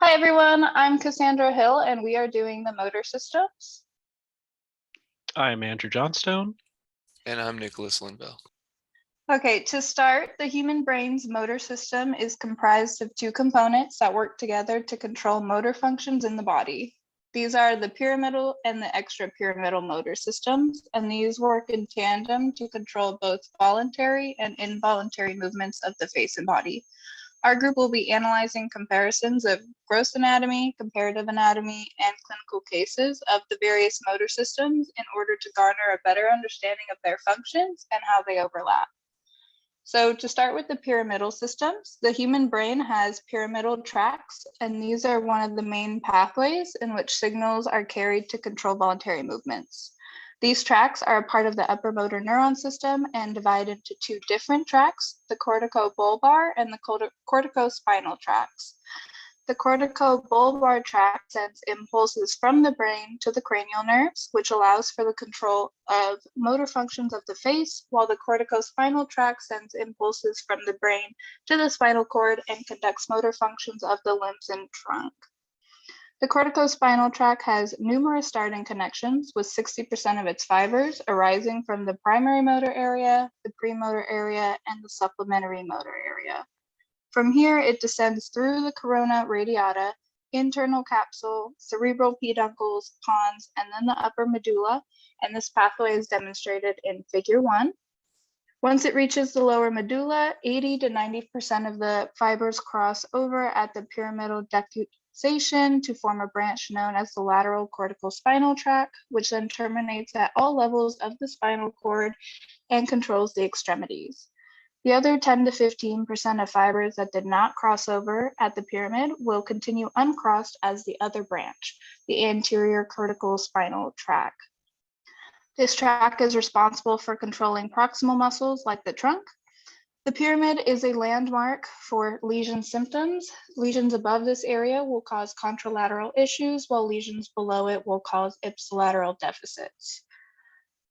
Hi everyone, I'm Cassandra Hill and we are doing the motor systems. I'm Andrew Johnstone. And I'm Nicholas Linville. Okay, to start, the human brain's motor system is comprised of two components that work together to control motor functions in the body. These are the pyramidal and the extrapyramidal motor systems, and these work in tandem to control both voluntary and involuntary movements of the face and body. Our group will be analyzing comparisons of gross anatomy, comparative anatomy, and clinical cases of the various motor systems in order to garner a better understanding of their functions and how they overlap. So to start with the pyramidal systems, the human brain has pyramidal tracts, and these are one of the main pathways in which signals are carried to control voluntary movements. These tracts are a part of the upper motor neuron system and divide into two different tracts, the corticobulbar and the corticospinal tracts. The corticobulbar tract sends impulses from the brain to the cranial nerves, which allows for the control of motor functions of the face, while the corticospinal tract sends impulses from the brain to the spinal cord and conducts motor functions of the limbs and trunk. The corticospinal tract has numerous starting connections, with 60% of its fibers arising from the primary motor area, the premotor area, and the supplementary motor area. From here, it descends through the corona radiata, internal capsule, cerebral peduncles, pons, and then the upper medulla, and this pathway is demonstrated in Figure 1. Once it reaches the lower medulla, 80 to 90% of the fibers cross over at the pyramidal decussation to form a branch known as the lateral corticospinal tract, which then terminates at all levels of the spinal cord and controls the extremities. The other 10 to 15% of fibers that did not cross over at the pyramid will continue uncrossed as the other branch, the anterior corticospinal tract. This tract is responsible for controlling proximal muscles like the trunk. The pyramid is a landmark for lesion symptoms. Lesions above this area will cause contralateral issues, while lesions below it will cause ipsilateral deficits.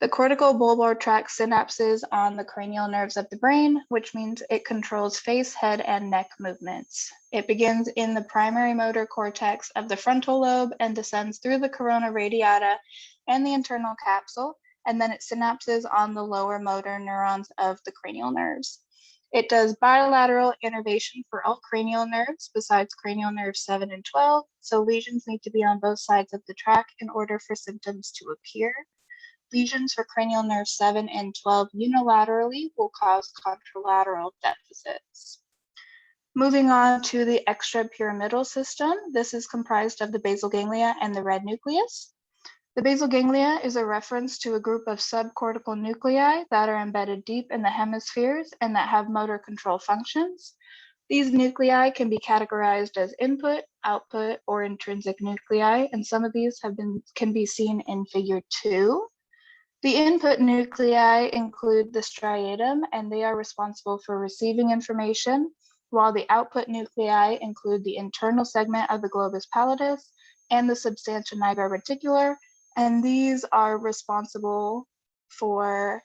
The corticobulbar tract synapses on the cranial nerves of the brain, which means it controls face, head, and neck movements. It begins in the primary motor cortex of the frontal lobe and descends through the corona radiata and the internal capsule, and then it synapses on the lower motor neurons of the cranial nerves. It does bilateral innervation for all cranial nerves besides cranial nerves 7 and 12, so lesions need to be on both sides of the tract in order for symptoms to appear. Lesions for cranial nerves 7 and 12 unilaterally will cause contralateral deficits. Moving on to the extrapyramidal system, this is comprised of the basal ganglia and the red nucleus. The basal ganglia is a reference to a group of subcortical nuclei that are embedded deep in the hemispheres and that have motor control functions. These nuclei can be categorized as input, output, or intrinsic nuclei, and some of these can be seen in Figure 2. The input nuclei include the striatum, and they are responsible for receiving information, while the output nuclei include the internal segment of the globus pallidus and the substantia nigra reticular, and these are responsible for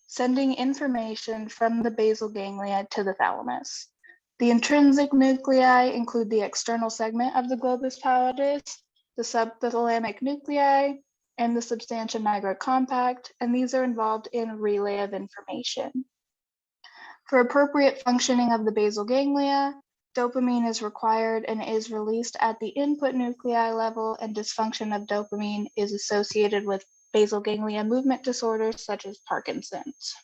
sending information from the basal ganglia to the thalamus. The intrinsic nuclei include the external segment of the globus pallidus, the subthalamic nuclei, and the substantia nigra compact, and these are involved in relay of information. For appropriate functioning of the basal ganglia, dopamine is required and is released at the input nuclei level, and dysfunction of dopamine is associated with basal ganglia movement disorders such as Parkinson's.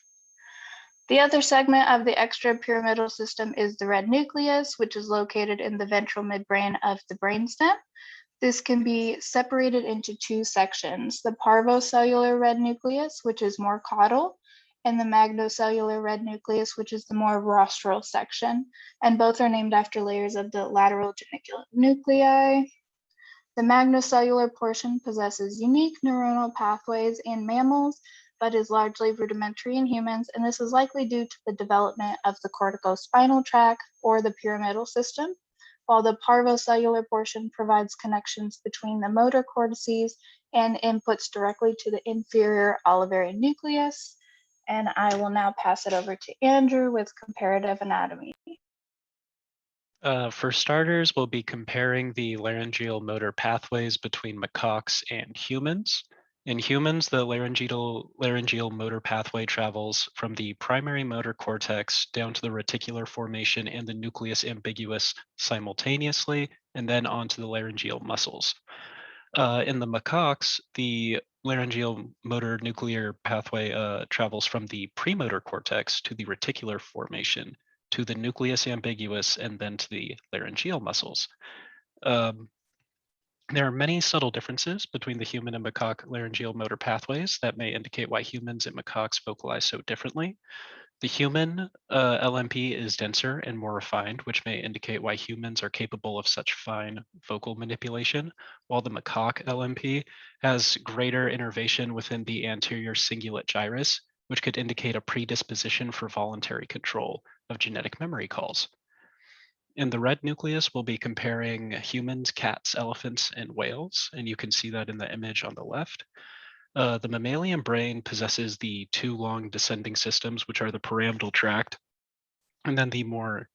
The other segment of the extrapyramidal system is the red nucleus, which is located in the ventral midbrain of the brainstem. This can be separated into two sections, the parvocellular red nucleus, which is more caudal, and the magnocellular red nucleus, which is the more rostral section, and both are named after layers of the lateral geniculate nuclei. The magnocellular portion possesses unique neuronal pathways in mammals, but is largely rudimentary in humans, and this is likely due to the development of the corticospinal tract or the pyramidal system, while the parvocellular portion provides connections between the motor cortices and inputs directly to the inferior olivary nucleus. And I will now pass it over to Andrew with comparative anatomy. For starters, we'll be comparing the laryngeal motor pathways between macaques and humans. In humans, the laryngeal motor pathway travels from the primary motor cortex down to the reticular formation and the nucleus ambiguous simultaneously, and then onto the laryngeal muscles. In the macaques, the laryngeal motor nuclear pathway travels from the premotor cortex to the reticular formation to the nucleus ambiguous and then to the laryngeal muscles. Um, there are many subtle differences between the human and macaque laryngeal motor pathways that may indicate why humans and macaques vocalize so differently. The human LMP is denser and more refined, which may indicate why humans are capable of such fine vocal manipulation, while the macaque LMP has greater innervation within the anterior cingulate gyrus, which could indicate a predisposition for voluntary control of genetic memory calls. In the red nucleus, we'll be comparing humans, cats, elephants, and whales, and you can see that in the image on the left. The mammalian brain possesses the two long descending systems, which are the pyramidal tract, and then the more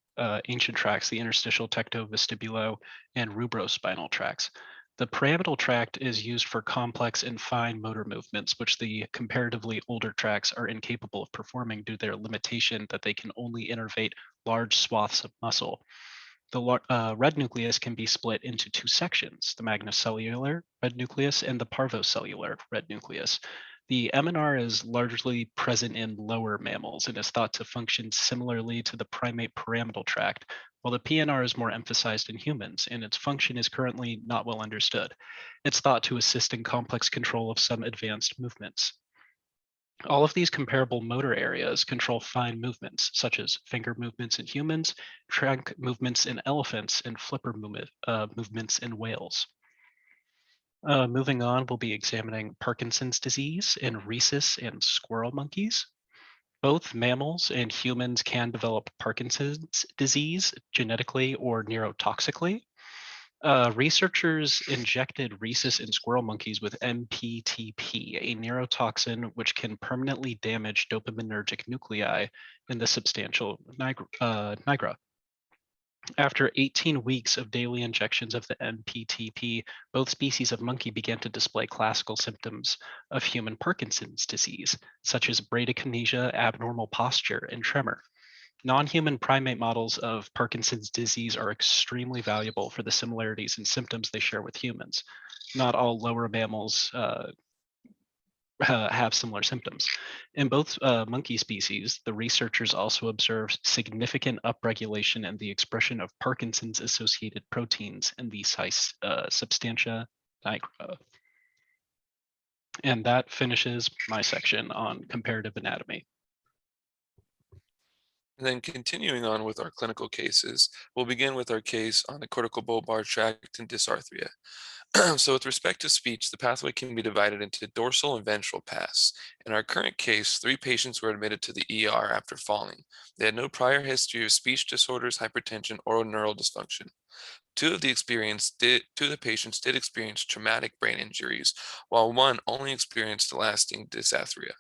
ancient tracts, the interstitial tectovestibulo and rubrospinal tracts. The pyramidal tract is used for complex and fine motor movements, which the comparatively older tracts are incapable of performing due to their limitation that they can only innervate large swaths of muscle. The red nucleus can be split into two sections, the magnocellular red nucleus and the parvocellular red nucleus. The MNR is largely present in lower mammals and is thought to function similarly to the primate pyramidal tract, while the PNR is more emphasized in humans, and its function is currently not well understood. It's thought to assist in complex control of some advanced movements. All of these comparable motor areas control fine movements, such as finger movements in humans, trunk movements in elephants, and flipper movements in whales. Moving on, we'll be examining Parkinson's disease in rhesus and squirrel monkeys. Both mammals and humans can develop Parkinson's disease genetically or neurotoxically. Researchers injected rhesus and squirrel monkeys with MPTP, a neurotoxin which can permanently damage dopaminergic nuclei in the substantial nigra. After 18 weeks of daily injections of the MPTP, both species of monkey began to display classical symptoms of human Parkinson's disease, such as bradykinesia, abnormal posture, and tremor. Non-human primate models of Parkinson's disease are extremely valuable for the similarities and symptoms they share with humans. Not all lower mammals have similar symptoms. In both monkey species, the researchers also observed significant upregulation in the expression of Parkinson's associated proteins in the substantia nigra. And that finishes my section on comparative anatomy. And then continuing on with our clinical cases, we'll begin with our case on the cortical bulbar tract and dysarthria. So with respect to speech, the pathway can be divided into dorsal and ventral paths. In our current case, 3 patients were admitted to the ER after falling. They had no prior history of speech disorders, hypertension, or neural dysfunction. Two of the patients did experience traumatic brain injuries, while one only experienced lasting dysarthria.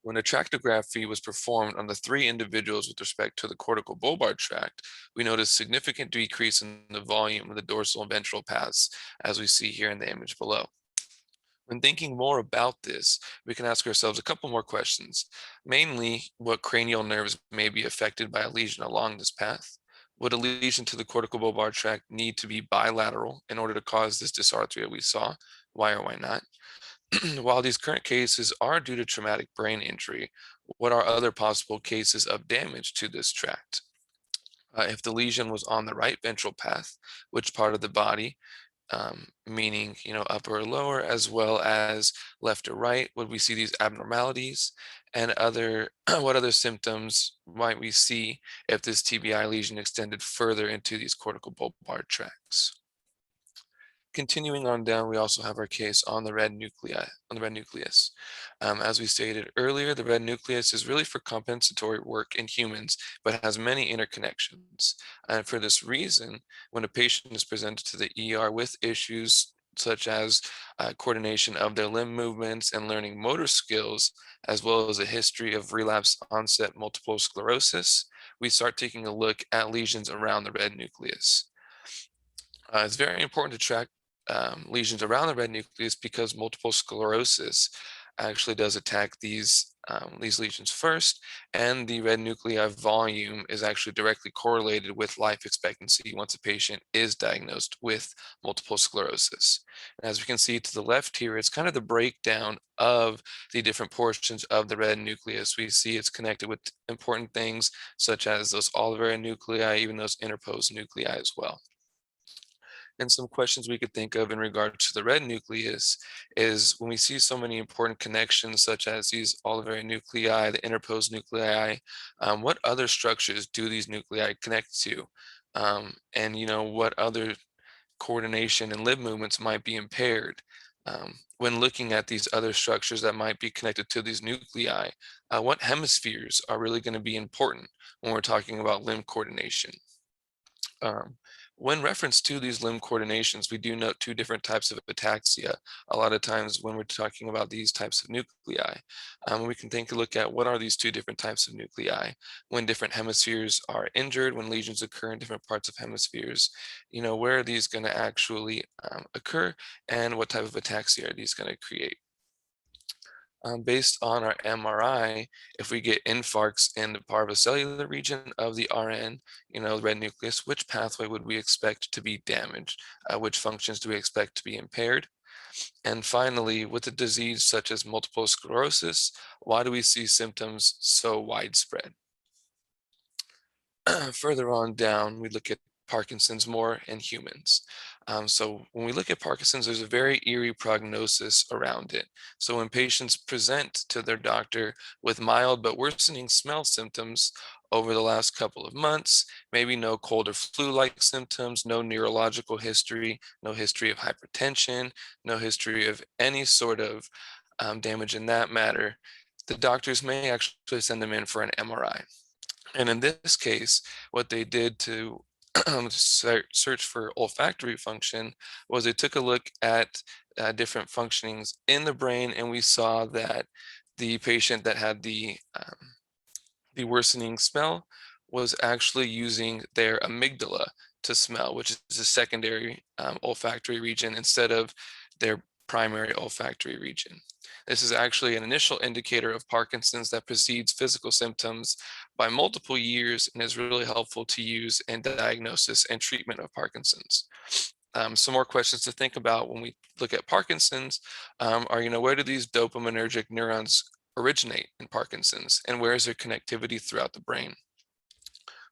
When a tractography was performed on the 3 individuals with respect to the cortical bulbar tract, we noticed significant decrease in the volume of the dorsal and ventral paths, as we see here in the image below. When thinking more about this, we can ask ourselves a couple more questions. Mainly, what cranial nerves may be affected by a lesion along this path? Would a lesion to the cortical bulbar tract need to be bilateral in order to cause this dysarthria we saw? Why or why not? While these current cases are due to traumatic brain injury, what are other possible cases of damage to this tract? If the lesion was on the right ventral path, which part of the body, meaning upper or lower, as well as left or right, would we see these abnormalities? And other what other symptoms might we see if this TBI lesion extended further into these cortical bulbar tracts? Continuing on down, we also have our case on the red nucleus. As we stated earlier, the red nucleus is really for compensatory work in humans, but has many interconnections. And for this reason, when a patient is presented to the ER with issues such as coordination of their limb movements and learning motor skills, as well as a history of relapse onset multiple sclerosis, we start taking a look at lesions around the red nucleus. It's very important to track lesions around the red nucleus because multiple sclerosis actually does attack these lesions first, and the red nuclei volume is actually directly correlated with life expectancy once a patient is diagnosed with multiple sclerosis. And as we can see to the left here, it's kind of the breakdown of the different portions of the red nucleus. We see it's connected with important things such as those olivary nuclei, even those interposed nuclei as well. And some questions we could think of in regard to the red nucleus is when we see so many important connections, such as these olivary nuclei, the interposed nuclei, what other structures do these nuclei connect to? And what other coordination and limb movements might be impaired? When looking at these other structures that might be connected to these nuclei, what hemispheres are really going to be important when we're talking about limb coordination? Um, when reference to these limb coordinations, we do note two different types of ataxia. A lot of times when we're talking about these types of nuclei, we can take a look at what are these two different types of nuclei. When different hemispheres are injured, when lesions occur in different parts of hemispheres, where are these going to actually occur, and what type of ataxia are these going to create? Based on our MRI, if we get infarcts in the parvocellular region of the RN, the red nucleus, which pathway would we expect to be damaged? Which functions do we expect to be impaired? And finally, with a disease such as multiple sclerosis, why do we see symptoms so widespread? Further on down, we look at Parkinson's more in humans. So when we look at Parkinson's, there's a very eerie prognosis around it. So when patients present to their doctor with mild but worsening smell symptoms over the last couple of months, maybe no cold or flu-like symptoms, no neurological history, no history of hypertension, no history of any sort of damage in that matter, the doctors may actually send them in for an MRI. And in this case, what they did to search for olfactory function was they took a look at different functionings in the brain, and we saw that the patient that had the worsening smell was actually using their amygdala to smell, which is a secondary olfactory region instead of their primary olfactory region. This is actually an initial indicator of Parkinson's that precedes physical symptoms by multiple years and is really helpful to use in diagnosis and treatment of Parkinson's. Some more questions to think about when we look at Parkinson's are, where do these dopaminergic neurons originate in Parkinson's, and where is their connectivity throughout the brain?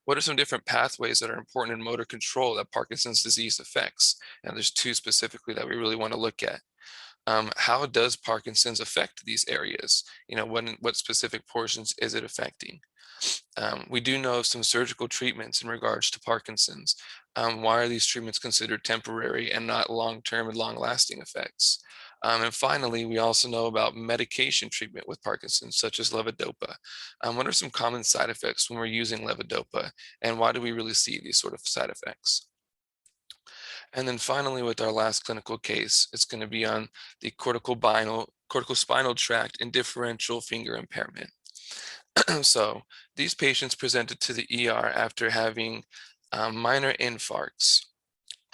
What are some different pathways that are important in motor control that Parkinson's disease affects? And there's two specifically that we really want to look at. How does Parkinson's affect these areas? What specific portions is it affecting? We do know of some surgical treatments in regards to Parkinson's. Why are these treatments considered temporary and not long-term and long-lasting effects? And finally, we also know about medication treatment with Parkinson's, such as levodopa. What are some common side effects when we're using levodopa, and why do we really see these sort of side effects? And then finally, with our last clinical case, it's going to be on the corticospinal tract and differential finger impairment. So these patients presented to the ER after having minor infarcts.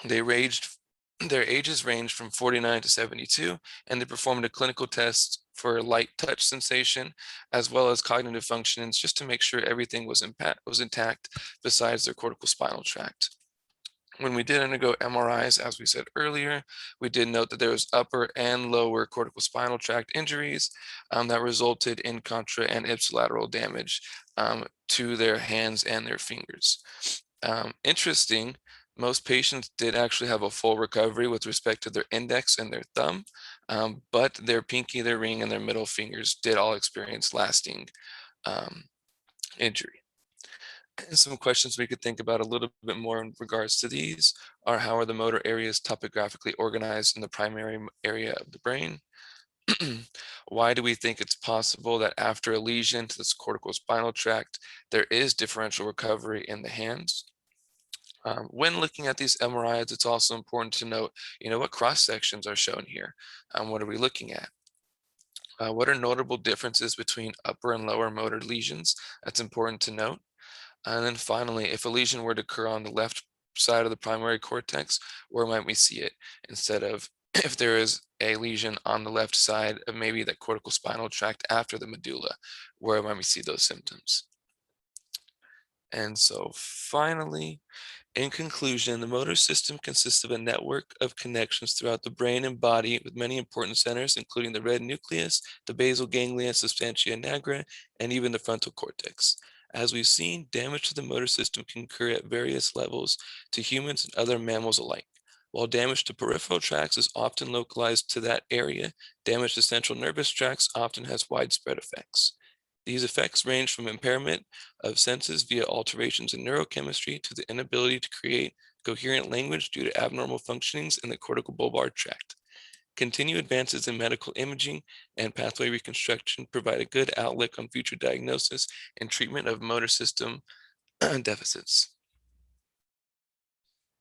Their ages ranged from 49 to 72, and they performed a clinical test for light touch sensation as well as cognitive functions just to make sure everything was intact besides their corticospinal tract. When we did undergo MRIs, as we said earlier, we did note that there was upper and lower corticospinal tract injuries that resulted in contra and ipsilateral damage to their hands and their fingers. Interesting, most patients did actually have a full recovery with respect to their index and their thumb, but their pinky, their ring, and their middle fingers did all experience lasting injury. And some questions we could think about a little bit more in regards to these are: how are the motor areas topographically organized in the primary area of the brain? Why do we think it's possible that after a lesion to this corticospinal tract, there is differential recovery in the hands? When looking at these MRIs, it's also important to note, what cross sections are shown here. What are we looking at? What are notable differences between upper and lower motor lesions? That's important to note. And then finally, if a lesion were to occur on the left side of the primary cortex, where might we see it? Instead of if there is a lesion on the left side of maybe the cortical spinal tract after the medulla, where might we see those symptoms? And so finally, in conclusion, the motor system consists of a network of connections throughout the brain and body with many important centers, including the red nucleus, the basal ganglia, substantia nigra, and even the frontal cortex. As we've seen, damage to the motor system can occur at various levels to humans and other mammals alike. While damage to peripheral tracts is often localized to that area, damage to central nervous tracts often has widespread effects. These effects range from impairment of senses via alterations in neurochemistry to the inability to create coherent language due to abnormal functionings in the cortical bulbar tract. Continued advances in medical imaging and pathway reconstruction provide a good outlook on future diagnosis and treatment of motor system deficits.